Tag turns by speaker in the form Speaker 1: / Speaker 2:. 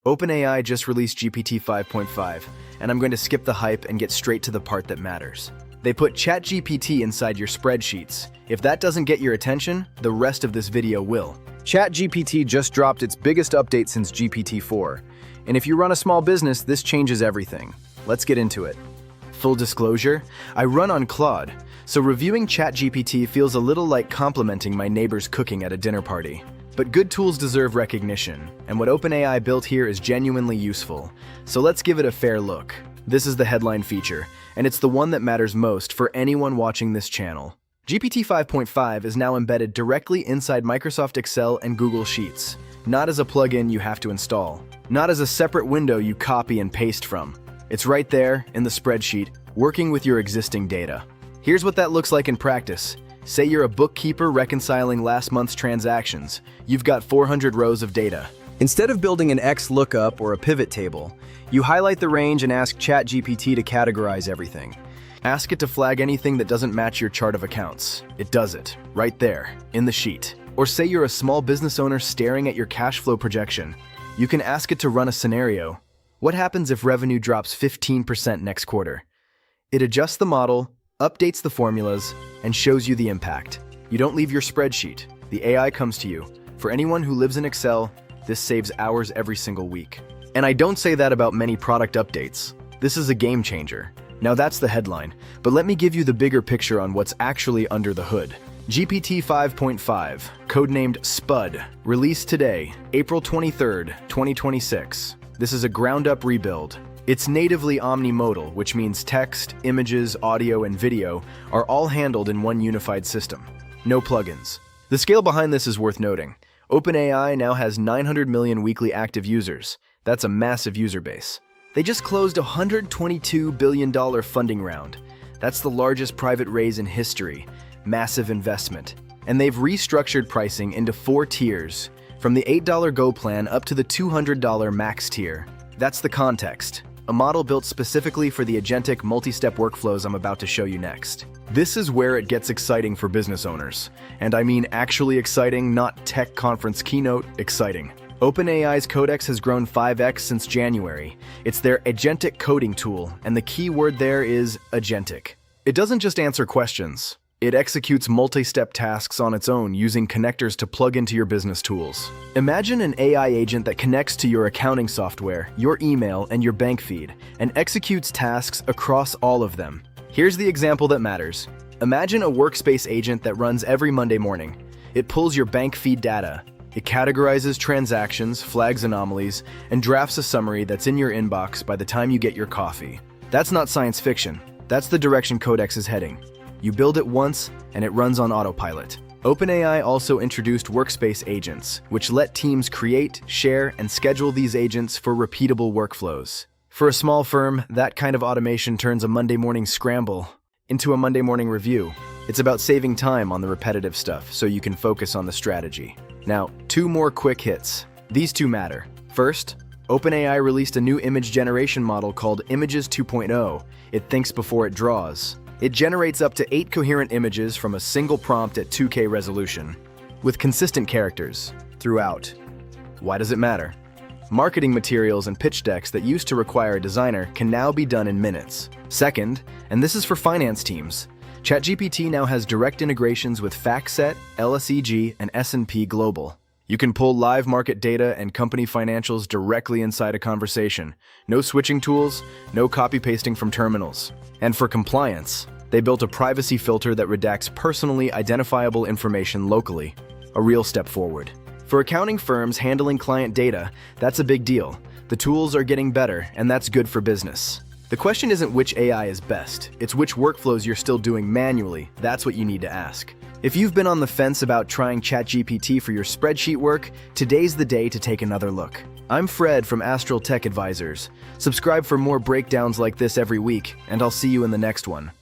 Speaker 1: OpenAI just released GPT 5.5, and I'm going to skip the hype and get straight to the part that matters. They put ChatGPT inside your spreadsheets. If that doesn't get your attention, the rest of this video will. ChatGPT just dropped its biggest update since GPT-4, and if you run a small business, this changes everything. Let's get into it. Full disclosure, I run on Claude, so reviewing ChatGPT feels a little like complimenting my neighbor's cooking at a dinner party. But good tools deserve recognition, and what OpenAI built here is genuinely useful. So let's give it a fair look. This is the headline feature, and it's the one that matters most for anyone watching this channel. GPT 5.5 is now embedded directly inside Microsoft Excel and Google Sheets, not as a plugin you have to install, not as a separate window you copy and paste from. It's right there, in the spreadsheet, working with your existing data. Here's what that looks like in practice. Say you're a bookkeeper reconciling last month's transactions. You've got 400 rows of data. Instead of building an XLOOKUP or a pivot table, you highlight the range and ask ChatGPT to categorize everything. Ask it to flag anything that doesn't match your chart of accounts. It does it, right there, in the sheet. Or say you're a small business owner staring at your cash flow projection. You can ask it to run a scenario. What happens if revenue drops 15% next quarter? It adjusts the model, updates the formulas, and shows you the impact. You don't leave your spreadsheet. The AI comes to you. For anyone who lives in Excel, this saves hours every single week. And I don't say that about many product updates. This is a game changer. Now that's the headline, but let me give you the bigger picture on what's actually under the hood. GPT 5.5, codenamed SPUD, released today, April 23rd, 2026. This is a ground-up rebuild. It's natively omnimodal, which means text, images, audio, and video are all handled in one unified system. No plugins. The scale behind this is worth noting. OpenAI now has 900 million weekly active users. That's a massive user base. They just closed a $122 billion funding round. That's the largest private raise in history. Massive investment. And they've restructured pricing into 4 tiers, from the $8 Go plan up to the $200 Max tier. That's the context. A model built specifically for the agentic multi-step workflows I'm about to show you next. This is where it gets exciting for business owners. And I mean actually exciting, not tech conference keynote exciting. OpenAI's Codex has grown 5x since January. It's their agentic coding tool, and the key word there is agentic. It doesn't just answer questions. It executes multi-step tasks on its own using connectors to plug into your business tools. Imagine an AI agent that connects to your accounting software, your email, and your bank feed, and executes tasks across all of them. Here's the example that matters. Imagine a workspace agent that runs every Monday morning. It pulls your bank feed data. It categorizes transactions, flags anomalies, and drafts a summary that's in your inbox by the time you get your coffee. That's not science fiction. That's the direction Codex is heading. You build it once, and it runs on autopilot. OpenAI also introduced workspace agents, which let teams create, share, and schedule these agents for repeatable workflows. For a small firm, that kind of automation turns a Monday morning scramble into a Monday morning review. It's about saving time on the repetitive stuff so you can focus on the strategy. Now, 2 more quick hits. These 2 matter. First, OpenAI released a new image generation model called Images 2.0. It thinks before it draws. It generates up to 8 coherent images from a single prompt at 2K resolution, with consistent characters throughout. Why does it matter? Marketing materials and pitch decks that used to require a designer can now be done in minutes. Second, and this is for finance teams, ChatGPT now has direct integrations with FactSet, LSEG, and S&P Global. You can pull live market data and company financials directly inside a conversation. No switching tools, no copy-pasting from terminals. And for compliance, they built a privacy filter that redacts personally identifiable information locally. A real step forward. For accounting firms handling client data, that's a big deal. The tools are getting better, and that's good for business. The question isn't which AI is best, it's which workflows you're still doing manually. That's what you need to ask. If you've been on the fence about trying ChatGPT for your spreadsheet work, today's the day to take another look. I'm Fred from Astral Tech Advisors. Subscribe for more breakdowns like this every week, and I'll see you in the next one.